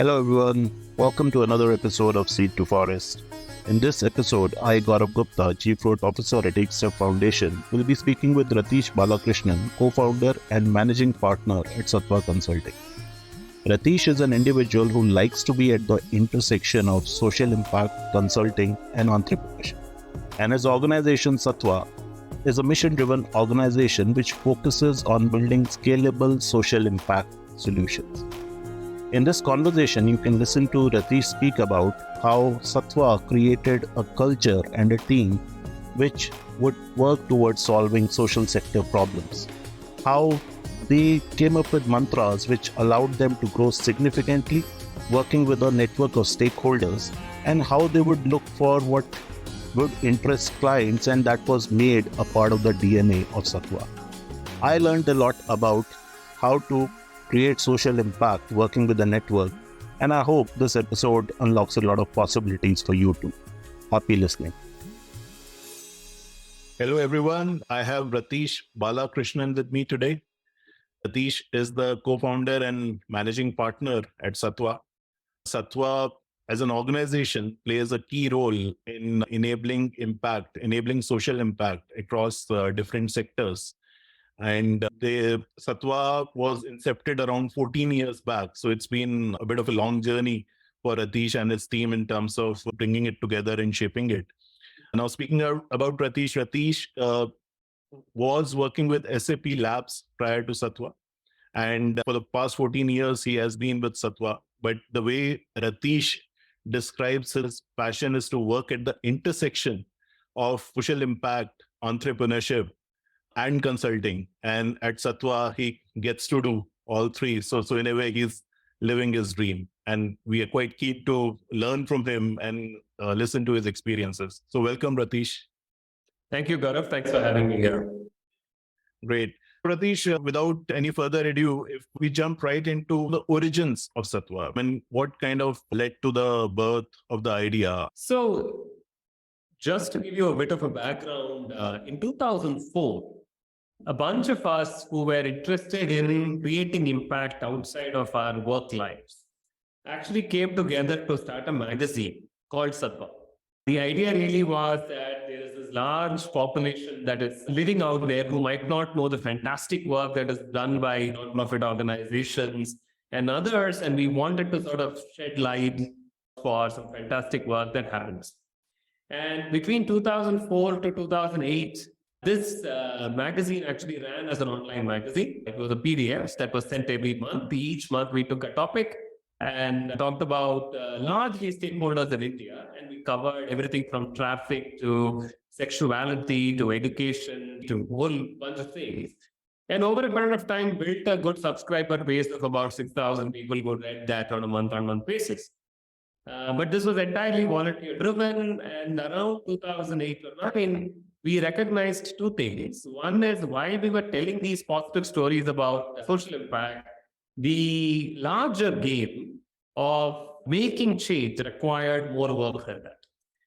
Hello everyone, welcome to another episode of Seed to Forest. In this episode, I, Gaurav Gupta, Chief Growth Officer at Step Foundation, will be speaking with Rathish Balakrishnan, co-founder and managing partner at Sattva Consulting. Rathish is an individual who likes to be at the intersection of social impact, consulting and entrepreneurship. And his organization Sattva is a mission-driven organization which focuses on building scalable social impact solutions. In this conversation, you can listen to Rathish speak about how Sattva created a culture and a team which would work towards solving social sector problems, how they came up with mantras which allowed them to grow significantly, working with a network of stakeholders, and how they would look for what would interest clients, and that was made a part of the DNA of Sattva. I learned a lot about how to create social impact working with the network, and I hope this episode unlocks a lot of possibilities for you too. Happy listening. Hello everyone, I have Rathish Balakrishnan with me today. Rathish is the co-founder and managing partner at Sattva. Sattva as an organization plays a key role in enabling social impact across different sectors. And Sattva was incepted around 14 years back. So it's been a bit of a long journey for Rathish and his team in terms of bringing it together and shaping it. Now, speaking about Rathish was working with SAP Labs prior to Sattva. And for the past 14 years, he has been with Sattva. But the way Rathish describes his passion is to work at the intersection of social impact, entrepreneurship, and consulting. And at Sattva, he gets to do all three. So in a way, he's living his dream. And we are quite keen to learn from him and listen to his experiences. So welcome, Rathish. Thank you, Gaurav. Thanks for having me here. Great. Rathish, without any further ado, if we jump right into the origins of Sattva, and what kind of led to the birth of the idea? So just to give you a bit of a background, in 2004, a bunch of us who were interested in creating impact outside of our work lives actually came together to start a magazine called Sattva. The idea really was that there is this large population that is living out there who might not know the fantastic work that is done by non-profit organizations and others, and we wanted to sort of shed light for some fantastic work that happens. And between 2004 to 2008, this magazine actually ran as an online magazine. It was a PDF that was sent every month. Each month we took a topic and talked about largely stakeholders in India. And we covered everything from traffic to sexuality to education to a whole bunch of things. And over a period of time, built a good subscriber base of about 6,000 people who read that on a month-on-month basis. But this was entirely volunteer driven, and around 2008 or 9, we recognized two things. One is, while we were telling these positive stories about social impact, the larger game of making change required more work than that.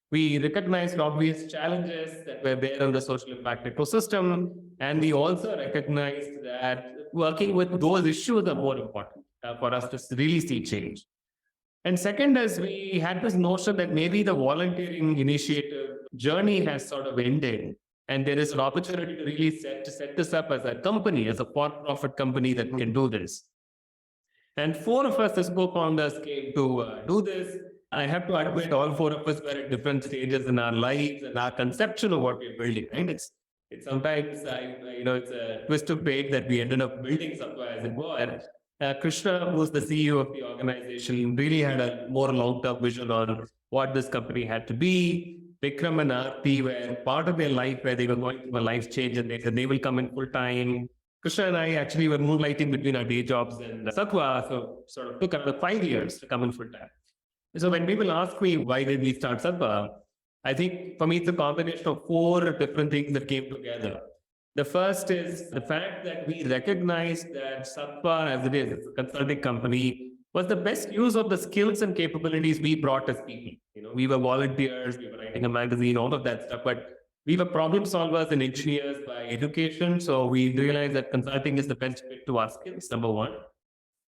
We recognized obvious challenges that were there in the social impact ecosystem, and we also recognized that working with those issues are more important for us to really see change. And second is, we had this notion that maybe the volunteering initiative journey has sort of ended, and there is an opportunity to really set this up as a company, as a for-profit company that can do this. And four of us as co-founders came to do this. I have to admit, all four of us were at different stages in our lives and our conception of what we're building. Right? It's sometimes, it's a twist of fate that we ended up building Sattva, as it were. Krishna, who's the CEO of the organization, really had a more long-term vision on what this company had to be. Vikram and Aarti were part of their life where they were going through a life change, and they said they will come in full-time. Krishna and I actually were moonlighting between our day jobs and Sattva, so sort of took another 5 years to come in full-time. So when people ask me, why did we start Sattva? I think for me, it's a combination of four different things that came together. The first is the fact that we recognized that Sattva, as it is, it's a consulting company, was the best use of the skills and capabilities we brought as people. We were volunteers, we were writing a magazine, all of that stuff, but we were problem solvers and engineers by education. So we realized that consulting is the best fit to our skills, number one.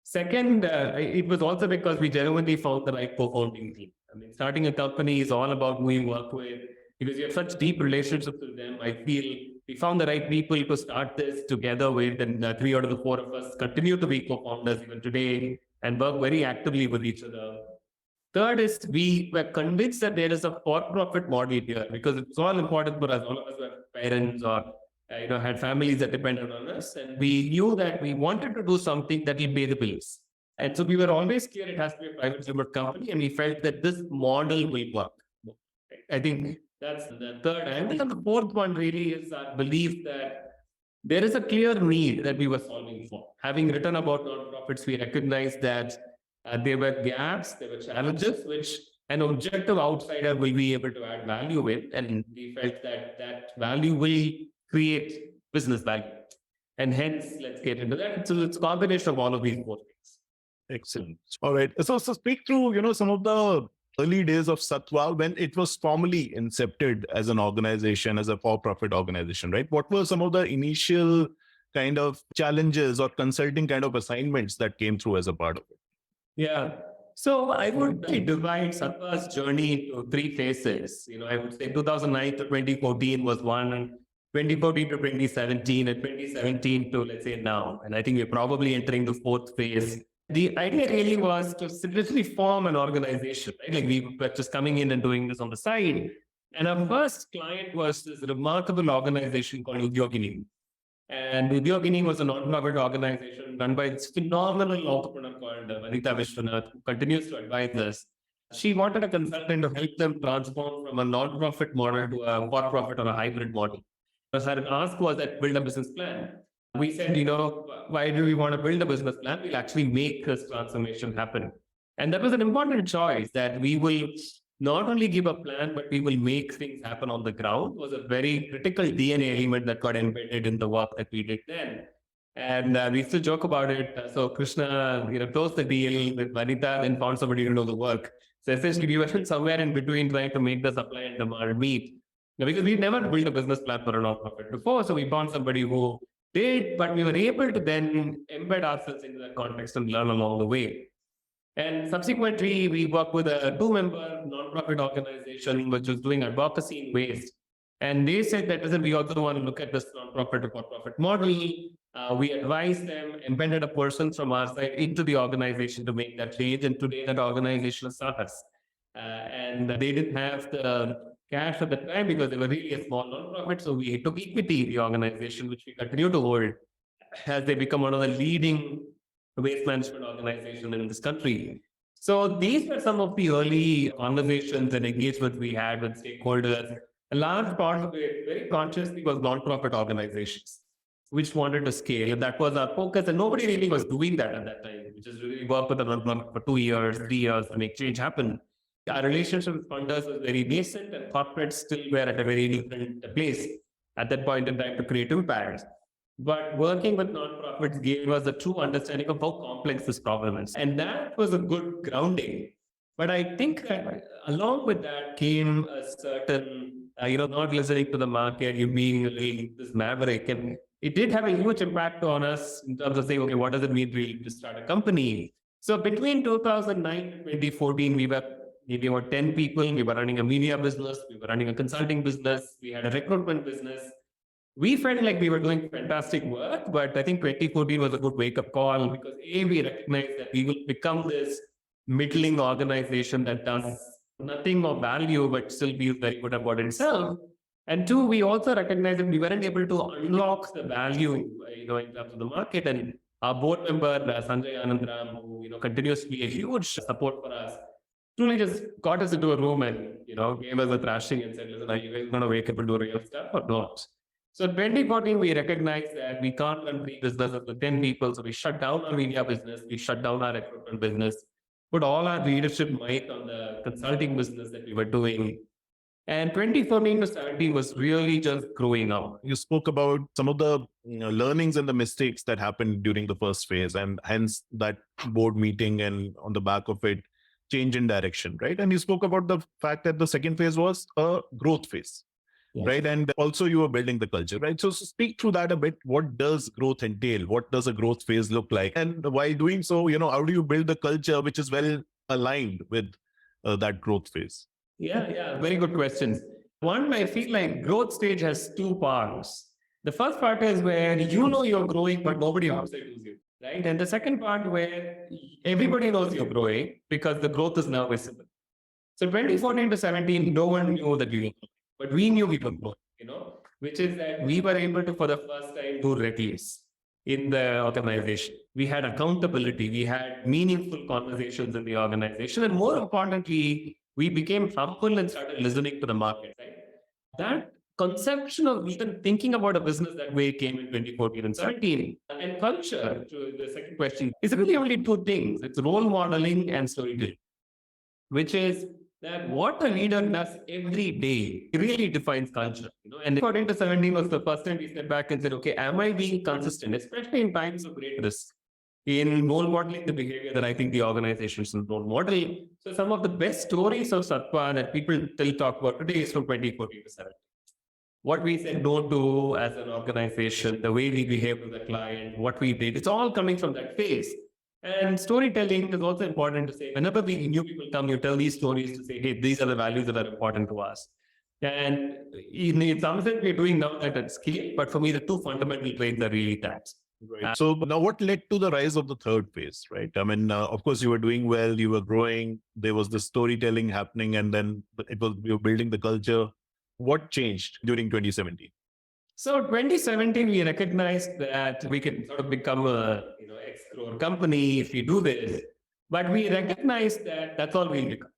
Second, it was also because we genuinely found the right co-founding team. I mean, starting a company is all about who you work with because you have such deep relationships with them. I feel we found the right people to start this together with, and 3 out of the 4 of us continue to be co-founders even today and work very actively with each other. Third is we were convinced that there is a for-profit model here because it's all important for us. All of us were parents or had families that depended on us, and we knew that we wanted to do something that will pay the bills. And so we were always clear it has to be a private limited company, and we felt that this model will work. I think that's the third. And then the fourth one really is our belief that there is a clear need that we were solving for. Having written about nonprofits, we recognized that there were gaps, there were challenges, which an objective outsider will be able to add value with. And we felt that that value will create business value. And hence, let's get into that. So it's a combination of all of these four things. Excellent. All right. So speak through, some of the early days of Sattva when it was formally incepted as an organization, as a for-profit organization, right? What were some of the initial kind of challenges or consulting kind of assignments that came through as a part of it? Yeah. So I would divide Sattva's journey into 3 phases. I would say 2009 to 2014 was one, 2014 to 2017, and 2017 to, let's say, now. And I think we're probably entering the 4th phase. The idea really was to literally form an organization, right? Like we were just coming in and doing this on the side. And our first client was this remarkable organization called Udyogini. And Udyogini was a non-profit organization run by this phenomenal entrepreneur called Vanita Vishwanath, who continues to advise us. She wanted a consultant to help them transform from a non-profit model to a for-profit or a hybrid model. So her ask was that build a business plan. We said, why do we want to build a business plan? We'll actually make this transformation happen. And that was an important choice that we will not only give a plan, but we will make things happen on the ground. It was a very critical DNA element that got embedded in the work that we did then. And we still joke about it. So Krishna, closed the deal with Vanita and found somebody to do the work. So essentially, we were somewhere in between trying to make the supply and demand meet. Because we never built a business plan for a nonprofit before. So we found somebody who did, but we were able to then embed ourselves into that context and learn along the way. And subsequently, we worked with a 2-member nonprofit organization which was doing advocacy in waste. And they said that, listen, we also want to look at this nonprofit to for-profit model. We advised them, embedded a person from our side into the organization to make that change. And today that organization is us. And they didn't have the cash at the time because they were really a small nonprofit. So we took equity in the organization, which we continue to hold as they become one of the leading waste management organizations in this country. So these were some of the early conversations and engagements we had with stakeholders. A large part of it, very consciously, was nonprofit organizations, which wanted to scale. And that was our focus. And nobody really was doing that at that time. We just really worked with a nonprofit for 2 years, 3 years to make change happen. Our relationship with funders was very nascent, and corporates still were at a very different place at that point in time to create impact. But working with nonprofits gave us a true understanding of how complex this problem is. And that was a good grounding. But I think that along with that came a certain, not listening to the market, you being really this maverick. And it did have a huge impact on us in terms of saying, okay, what does it mean really to start a company? So between 2009 and 2014, we were maybe about 10 people. We were running a media business. We were running a consulting business. We had a recruitment business. We felt like we were doing fantastic work, but I think 2014 was a good wake-up call because we recognized that we will become this middling organization that does nothing of value, but still feels very good about itself. And 2, we also recognized that we weren't able to unlock the value, in terms of the market. And our board member, Sanjay Anandram, who, continues to be a huge support for us, truly just got us into a room and, gave us a thrashing and said, listen, are you guys going to wake up and do real stuff or not? So in 2014, we recognized that we can't run 3 businesses with 10 people. So we shut down our media business. We shut down our recruitment business, put all our leadership might on the consulting business that we were doing. And 2014 to 17 was really just growing up. You spoke about some of the learnings and the mistakes that happened during the first phase, and hence that board meeting and on the back of it, change in direction, right? And you spoke about the fact that the second phase was a growth phase. right? And also you were building the culture, right? So speak through that a bit. What does growth entail? What does a growth phase look like? And while doing so, how do you build the culture which is well aligned with that growth phase? Yeah. Very good questions. One, I feel like growth stage has two parts. The first part is where you're growing, but nobody outside knows you, right? And the second part where everybody knows you're growing because the growth is now visible. So 2014 to 17, no one knew that we were growing, but we knew we were growing, which is that we were able to, for the first time, do release in the organization. We had accountability. We had meaningful conversations in the organization. And more importantly, we became humble and started listening to the market, right? That conception of even thinking about a business that way came in 2014 and 17. And culture, to the second question, is really only two things. It's role modeling and storytelling, which is that what a leader does every day really defines culture. And 14 to 17 was the first time we stepped back and said, okay, am I being consistent, especially in times of great risk, in role modeling the behavior that I think the organization should role model? So some of the best stories of Sattva that people still talk about today is from 2014 to 17. What we said no to as an organization, the way we behaved with the client, what we did, it's all coming from that phase. And storytelling is also important to say. Whenever new people come, you tell these stories to say, hey, these are the values that are important to us. And in some sense, we're doing now that at scale. But for me, the two fundamental traits are really that. Right. So now what led to the rise of the third phase, right? I mean, of course, you were doing well, you were growing, there was the storytelling happening, and then you were building the culture. What changed during 2017? So 2017, we recognized that we can sort of become a X-crore company if we do this. But we recognized that that's all we'll become.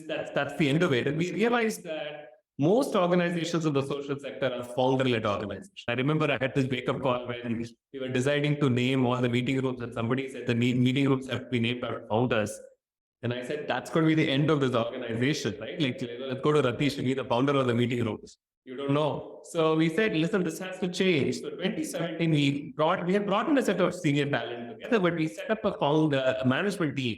That's the end of it. And we realized that most organizations in the social sector are founder-led organizations. I remember I had this wake-up call when we were deciding to name all the meeting rooms, and somebody said the meeting rooms have to be named after founders. And I said, that's going to be the end of this organization, right? Like, let's go to Rathish to be the founder of the meeting rooms. You don't know. So we said, listen, this has to change. So 2017, we had brought in a set of senior talent together, but we set up a management team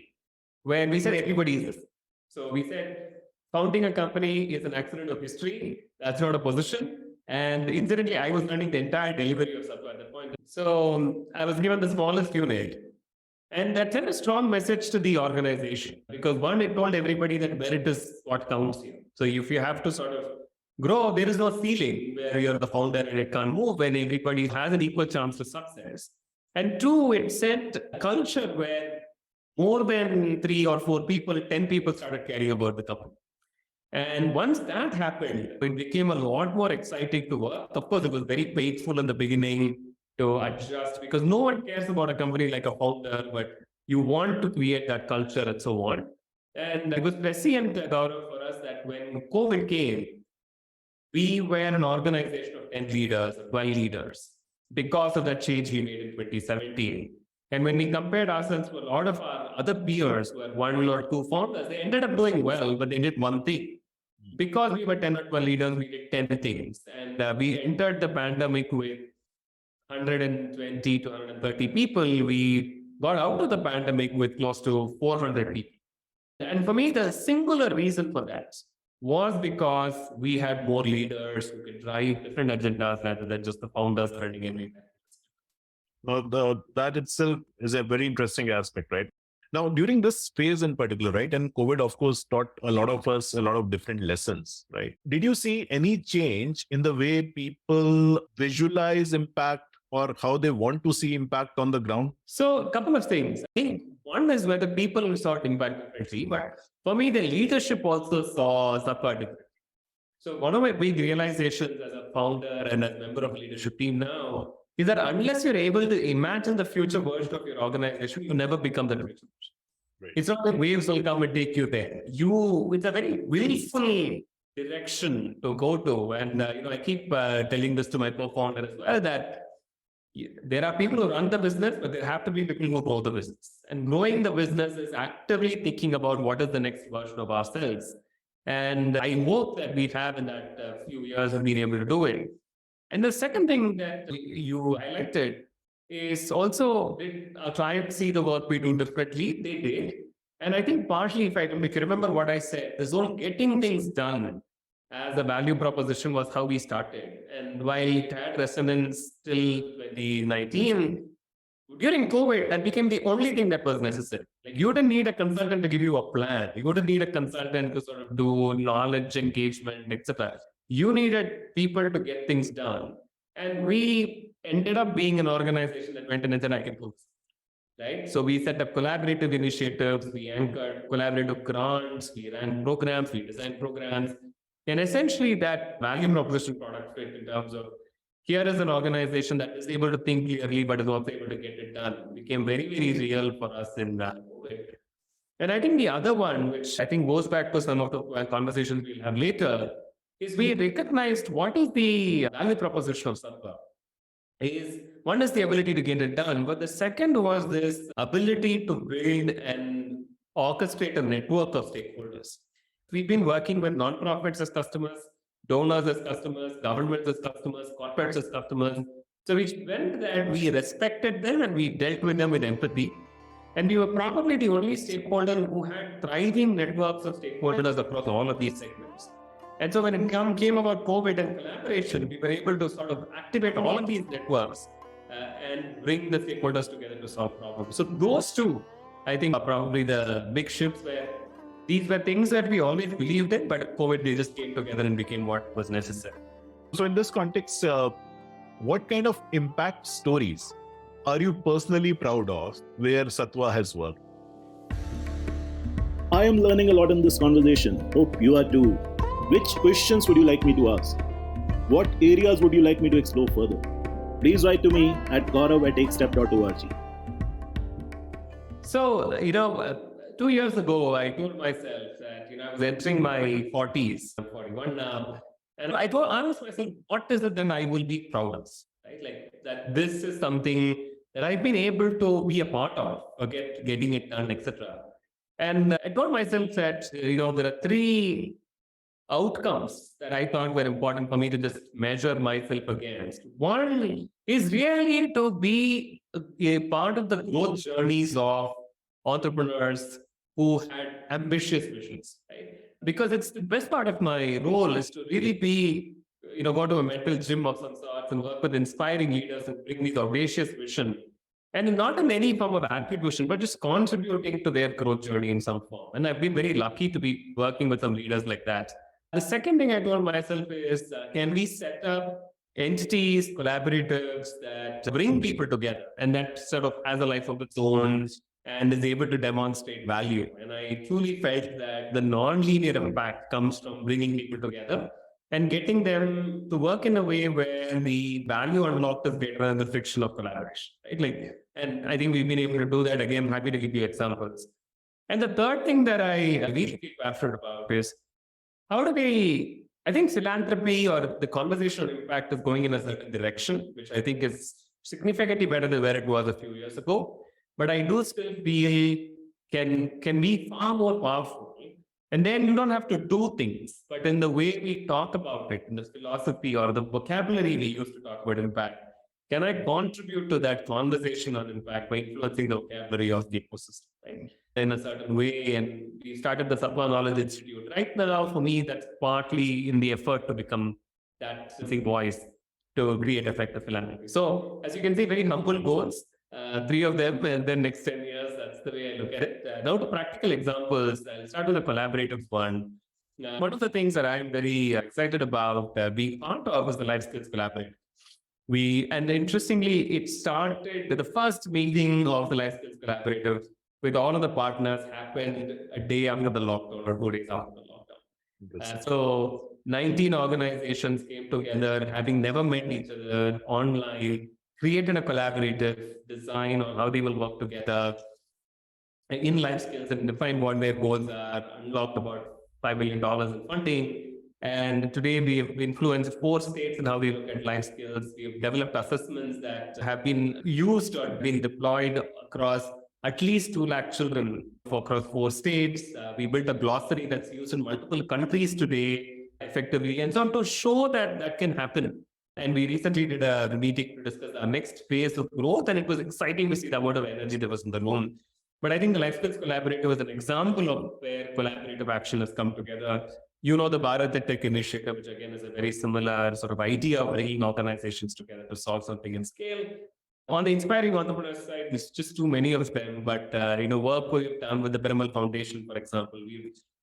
where we said everybody is this. So we said, founding a company is an accident of history. That's not a position. And incidentally, I was running the entire delivery of Sattva at that point. So I was given the smallest unit. And that sent a strong message to the organization because one, it told everybody that merit is what counts here. So if you have to sort of grow, there is no ceiling where you're the founder and it can't move when everybody has an equal chance to success. And two, it set a culture where more than 3 or 4 people, 10 people started caring about the company. And once that happened, it became a lot more exciting to work. Of course, it was very painful in the beginning to adjust because no one cares about a company like a founder, but you want to create that culture and so on. And it was prescient, Gaurav, for us that when COVID came, we were an organization of 10 leaders, 12 leaders, because of that change we made in 2017. And when we compared ourselves to a lot of our other peers who had 1 or 2 founders, they ended up doing well, but they did one thing. Because we were 10 or 12 leaders, we did 10 things. And we entered the pandemic with 120 to 130 people. We got out of the pandemic with close to 400 people. And for me, the singular reason for that was because we had more leaders who could drive different agendas rather than just the founders running everything. That itself is a very interesting aspect, right? Now, during this phase in particular, right, and COVID, of course, taught a lot of us a lot of different lessons, right? Did you see any change in the way people visualize impact or how they want to see impact on the ground? So a couple of things. I think one is whether people saw impact differently, but for me, the leadership also saw Sattva differently. So one of my big realizations as a founder and as a member of the leadership team now is that unless you're able to imagine the future version of your organization, you never become the future version. Right. It's not that waves will come and take you there. It's a very willful direction to go to. And, I keep telling this to my co-founder as well, that there are people who run the business, but there have to be people who grow the business. And growing the business is actively thinking about what is the next version of ourselves. And I hope that we have in that few years have been able to do it. And the second thing that you highlighted is also try to see the work we do differently. They did. And I think partially, if you remember what I said, this whole getting things done as a value proposition was how we started. And while it had resonance till 2019, during COVID, that became the only thing that was necessary. Like you didn't need a consultant to give you a plan. You wouldn't need a consultant to sort of do knowledge engagement, etc. You needed people to get things done. And we ended up being an organization that went in and said, I can do this. Right? So we set up collaborative initiatives, we anchored collaborative grants, we ran programs, we designed programs. And essentially that value proposition product fit in terms of here is an organization that is able to think clearly, but is also able to get it done. Became very, very real for us in that COVID. And I think the other one, which I think goes back to some of the conversations we'll have later, is we recognized what is the value proposition of Sattva. One is the ability to get it done, but the second was this ability to build and orchestrate a network of stakeholders. We've been working with nonprofits as customers, donors as customers, governments as customers, corporates as customers. So we went there, we respected them and we dealt with them with empathy. And we were probably the only stakeholder who had thriving networks of stakeholders across all of these segments. And so when it came about COVID and collaboration, we were able to sort of activate all of these networks and bring the stakeholders together to solve problems. So those two, I think, are probably the big shifts where these were things that we always believed in, but COVID, they just came together and became what was necessary. So in this context, what kind of impact stories are you personally proud of where Sattva has worked? I am learning a lot in this conversation. Hope you are too. Which questions would you like me to ask? What areas would you like me to explore further? Please write to me at gaurav@takestep.org. So, 2 years ago, I told myself that, I was entering my 40s. I'm 41 now. And I asked myself, what is it then I will be proud of? Right? Like that this is something that I've been able to be a part of, or getting it done, etc. And I told myself that, there are three outcomes that I thought were important for me to just measure myself against. One is really to be a part of the growth journeys of entrepreneurs who had ambitious visions, right? Because it's the best part of my role is to really be, go to a mental gym of some sorts and work with inspiring leaders and bring these audacious vision. And not in any form of attribution, but just contributing to their growth journey in some form. And I've been very lucky to be working with some leaders like that. The second thing I told myself is, can we set up entities, collaboratives that bring people together and that sort of has a life of its own and is able to demonstrate value. And I truly felt that the non-linear impact comes from bringing people together and getting them to work in a way where the value unlocked is greater than the friction of collaboration. Right? And I think we've been able to do that. Again, I'm happy to give you examples. And the third thing that I really feel passionate about is how do we, I think philanthropy or the conversational impact is going in a certain direction, which I think is significantly better than where it was a few years ago. But I do still feel can be far more powerful. And then you don't have to do things, but in the way we talk about it, in the philosophy or the vocabulary we use to talk about impact, can I contribute to that conversation on impact by influencing the vocabulary of the ecosystem, right? In a certain way? And we started the Sattva Knowledge Institute. Right now, for me, that's partly in the effort to become that voice to create effective philanthropy. So, as you can see, very humble goals. 3 of them, and then next 10 years, that's the way I look at it. Now to practical examples, I'll start with a collaborative one. One of the things that I'm very excited about being part of is the Life Skills Collaborative. And interestingly, it started with the first meeting of the Life Skills Collaborative with all of the partners happened a day after the lockdown or 2 days after the lockdown. So 19 organizations came together, having never met each other online, created a collaborative design on how they will work together in life skills and define what their goals are, unlocked about $5 million in funding. And today we have influenced 4 states in how we look at life skills. We have developed assessments that have been used or been deployed across at least 2 lakh children across 4 states. We built a glossary that's used in multiple countries today effectively. And so to show that that can happen. And we recently did a meeting to discuss our next phase of growth, and it was exciting to see the amount of energy that was in the room. But I think the Life Skills Collaborative is an example of where collaborative action has come together. the Bharat Tech Initiative, which again is a very similar sort of idea of bringing organizations together to solve something in scale. On the inspiring entrepreneur side, there's just too many of them. But work we've done with the Piramal Foundation, for example,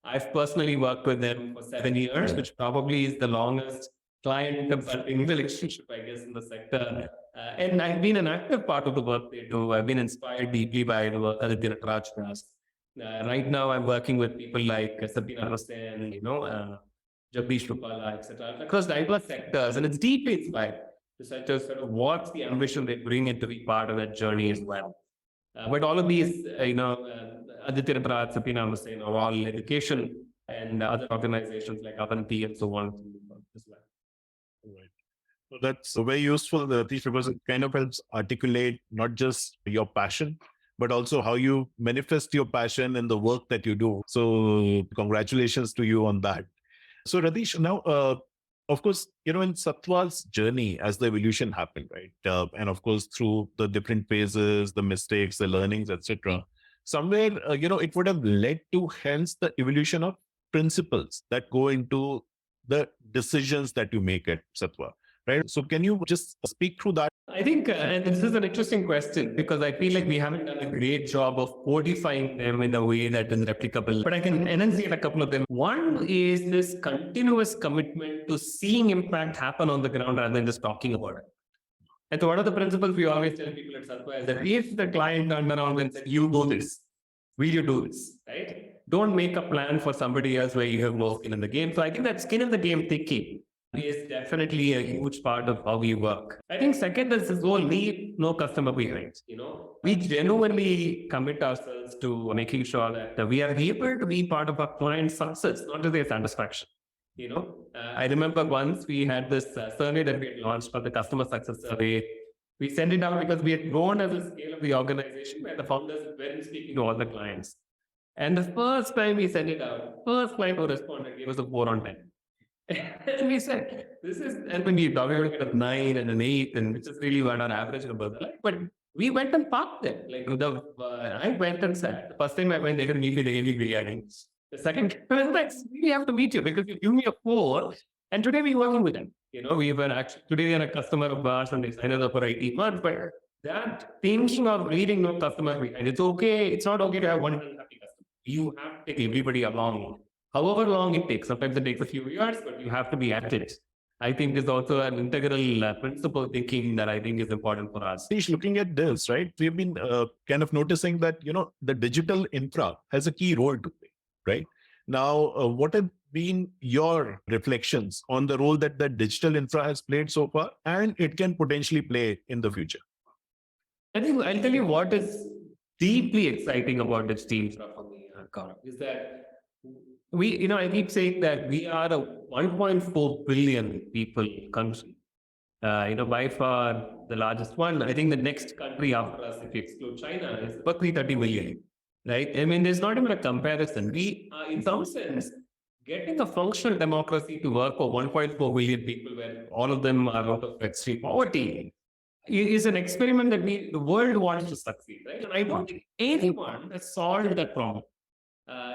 I've personally worked with them for 7 years, which probably is the longest client consulting relationship, I guess, in the sector. And I've been an active part of the work they do. I've been inspired deeply by the work Aditya Nataraj does. Right now, I'm working with people like Sabina Hussain, Jagdish Rupala, etc., across diverse sectors, and it's deeply inspired to sort of what's the ambition they bring in to be part of that journey as well. But all of these, Aditya Nataraj, Sabina Hussain, are all education and other organizations like Avanti and so on as well. Right. So that's very useful, Rathish, because it kind of helps articulate not just your passion, but also how you manifest your passion in the work that you do. So congratulations to you on that. So Rathish, now, of course, in Sattva's journey as the evolution happened, right? And of course, through the different phases, the mistakes, the learnings, etc. Somewhere, it would have led to hence the evolution of principles that go into the decisions that you make at Sattva, right? So can you just speak through that? I think, and this is an interesting question because I feel like we haven't done a great job of codifying them in a way that is replicable. But I can enunciate a couple of them. One is this continuous commitment to seeing impact happen on the ground rather than just talking about it. And so one of the principles we always tell people at Sattva is that if the client turned around and said, you do this, will you do this, right? Don't make a plan for somebody else where you have no skin in the game. So I think that skin in the game thinking is definitely a huge part of how we work. I think second is this whole leave no customer behind. We genuinely commit ourselves to making sure that we are able to be part of our client's success, not just their satisfaction. I remember once we had this survey that we had launched for the customer success survey. We sent it out because we had grown as a scale of the organization where the founders were speaking to all the clients. And the first time we sent it out, first client who responded gave us a 4 on 10. And we said, and when we probably going to get a 9 and an 8, and which is really what our average numbers are like. But we went and parked them. I went and said, the first time I went, they didn't meet me, they gave me biryani. The second, we have to meet you because you give me a 4, and today we're working with them. We were actually, today they're a customer of ours and they signed up for 18 months, but that thinking of leading no customer behind, it's not okay to have one happy customer. You have to take everybody along. However long it takes, sometimes it takes a few years, but you have to be at it. I think is also an integral principle thinking that I think is important for us. Looking at this, right, we've been kind of noticing that, the digital infra has a key role to play, right? Now, what have been your reflections on the role that the digital infra has played so far and it can potentially play in the future? I think I'll tell you what is deeply exciting about digital infra for me, Gaurav, is that I keep saying that we are a 1.4 billion people country. By far the largest one. I think the next country after us, if you exclude China, is about 330 million, right? I mean, there's not even a comparison. We are, in some sense, getting a functional democracy to work for 1.4 billion people where all of them are out of extreme poverty is an experiment that the world wants to succeed, right? And I don't think anyone has solved that problem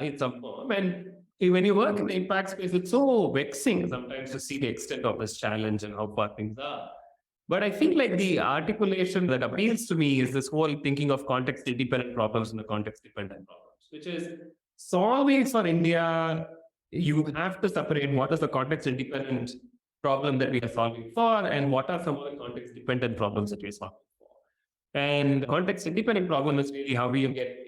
in some form. And when you work in the impact space, it's so vexing sometimes to see the extent of this challenge and how far things are. But I think the articulation that appeals to me is this whole thinking of context-independent problems and the context-dependent problems, which is solving for India, you have to separate what is the context-independent problem that we are solving for and what are some of the context-dependent problems that we are solving for. And the context-independent problem is really how do you get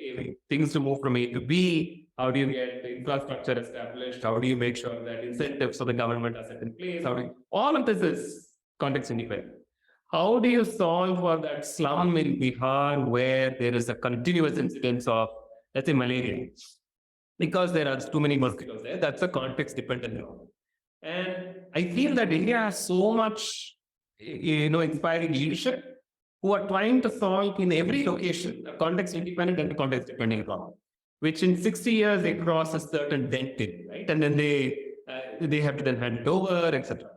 things to move from A to B. How do you get the infrastructure established? How do you make sure that incentives for the government are set in place? All of this is context independent. How do you solve for that slum in Bihar where there is a continuous incidence of, let's say, malaria? Because there are too many mosquitoes there. That's a context dependent problem. And I feel that India has so much, inspiring leadership who are trying to solve in every location a context independent and a context dependent problem, which in 60 years they cross a certain dent in, right? And then they have to then hand it over, etc.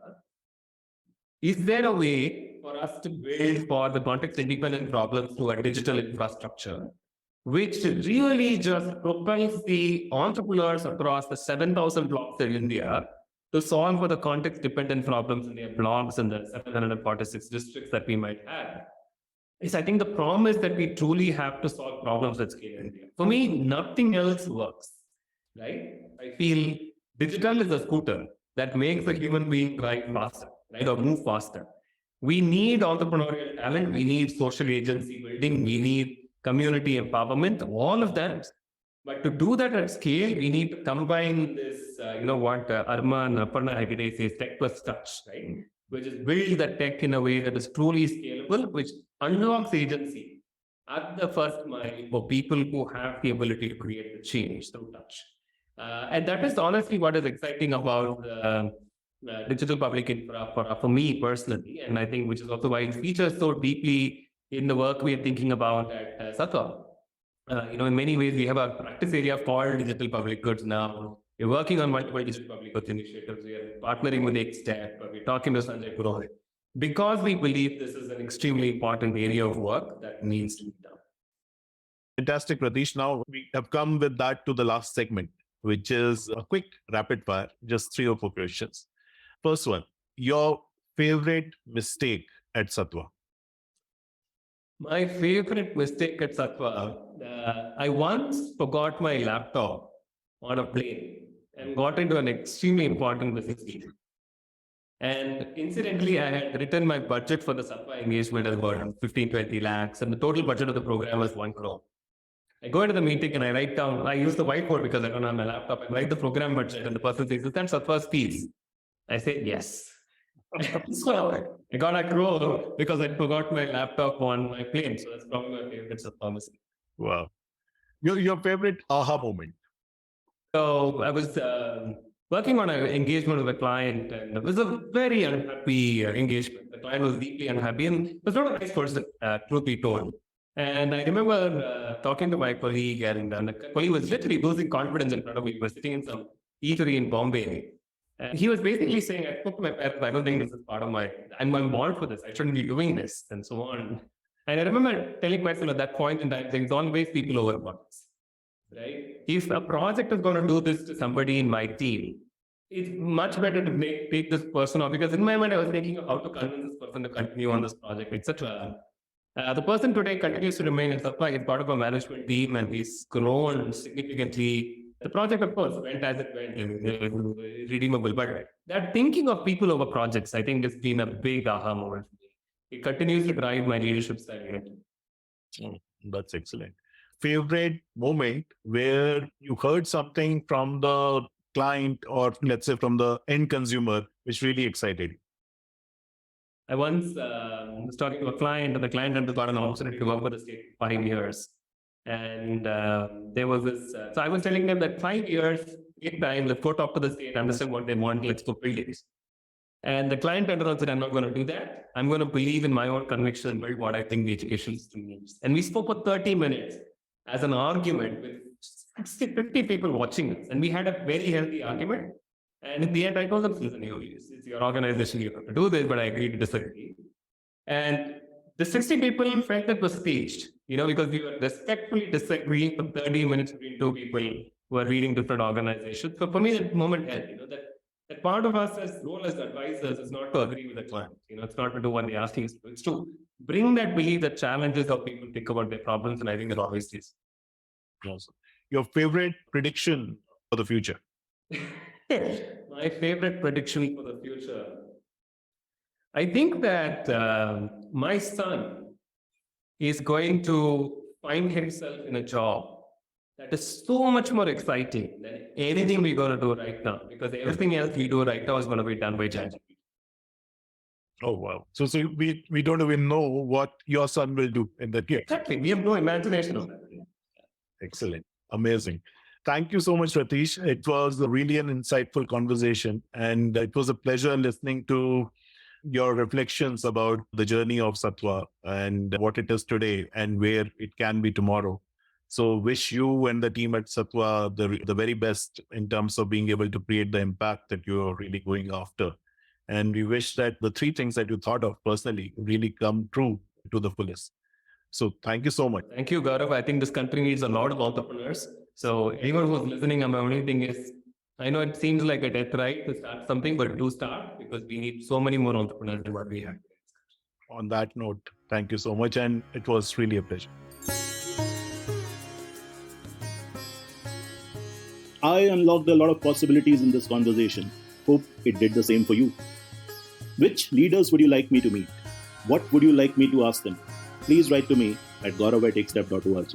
Is there a way for us to build for the context independent problems through a digital infrastructure which really just propels the entrepreneurs across the 7,000 blocks in India to solve for the context-dependent problems in their blocks and the 746 districts that we might have. Is I think the promise that we truly have to solve problems at scale in India. For me, nothing else works, right? I feel digital is a scooter that makes a human being drive faster, right, or move faster. We need entrepreneurial talent. We need social agency building. We need community empowerment, all of that. But to do that at scale, we need to combine this, what Arma and Aparna Hegde says, tech plus touch, right? Which is build the tech in a way that is truly scalable, which unlocks agency at the first mile for people who have the ability to create the change through touch. And that is honestly what is exciting about digital public infra for me personally. And I think which is also why it features so deeply in the work we are thinking about at Sattva. In many ways, we have a practice area called digital public goods now. We're working on multiple digital public goods initiatives. We are partnering with Xtech, but we're talking to Sanjay Purohit because we believe this is an extremely important area of work that needs to be done. Fantastic, Rathish. Now we have come with that to the last segment, which is a quick rapid fire, just 3 or 4 questions. First one, your favorite mistake at Sattva? My favorite mistake at Sattva, I once forgot my laptop on a plane and got into an extremely important business meeting. And incidentally, I had written my budget for the Sattva engagement as about 15, 20 lakhs, and the total budget of the program was 1 crore. I go into the meeting and I write down, I use the whiteboard because I don't have my laptop. I write the program budget and the person says, is that Sattva's fees? I say, yes. So I got a crore because I forgot my laptop on my plane. So that's probably my favorite Sattva mistake. Wow. Your favorite aha moment? So I was working on an engagement with a client, and it was a very unhappy engagement. The client was deeply unhappy and was not a nice person, truth be told. And I remember talking to my colleague, and the colleague was literally losing confidence in front of me. He was sitting in some eatery in Bombay. And he was basically saying, I spoke to my parents, I don't think this is part of I'm born for this. I shouldn't be doing this, and so on. And I remember telling myself at that point in time, there's always people over budgets, right? If a project is going to do this to somebody in my team, it's much better to take this person off, because in my mind, I was thinking of how to convince this person to continue on this project, etc. The person today continues to remain in Sattva. He's part of a management team and he's grown significantly. The project, of course, went as it went, redeemable. But that thinking of people over projects, I think, has been a big aha moment for me. It continues to drive my leadership style. That's excellent. Favorite moment where you heard something from the client or let's say from the end consumer, which really excited you? I once was talking to a client, and the client had got an opportunity to work for the state for 5 years. And there was this, so I was telling them that 5 years, 8 time, let's go talk to the state, understand what they want, let's go build it. And the client turned around and said, I'm not going to do that. I'm going to believe in my own conviction and build what I think the education system needs. And we spoke for 30 minutes as an argument with 60, 50 people watching us. And we had a very healthy argument. And in the end, I told them, listen, it's your organization, you have to do this, but I agree to disagree. And the 60 people felt that was staged, because we were respectfully disagreeing for 30 minutes between 2 people who are reading different organizations. So for me, that moment helped, that part of us as role as advisors is not to agree with the client. It's not to do what they're asking us to do. It's to bring that belief that challenges how people think about their problems. And I think it always is. Awesome. Your favorite prediction for the future? My favorite prediction for the future. I think that my son is going to find himself in a job that is so much more exciting than anything we're going to do right now, because everything else we do right now is going to be done by ChatGPT. Oh, wow. So we don't even know what your son will do in that game. Exactly. We have no imagination of that. Excellent. Amazing. Thank you so much, Rathish. It was really an insightful conversation, and it was a pleasure listening to your reflections about the journey of Sattva and what it is today and where it can be tomorrow. So wish you and the team at Sattva the very best in terms of being able to create the impact that you're really going after. And we wish that the 3 things that you thought of personally really come true to the fullest. So thank you so much. Thank you, Gaurav. I think this country needs a lot of entrepreneurs. So anyone who's listening, my only thing is, I know it seems like a death right to start something, but do start because we need so many more entrepreneurs than what we have. On that note, thank you so much. And it was really a pleasure. I unlocked a lot of possibilities in this conversation. Hope it did the same for you. Which leaders would you like me to meet? What would you like me to ask them? Please write to me at gaurav@takestep.org.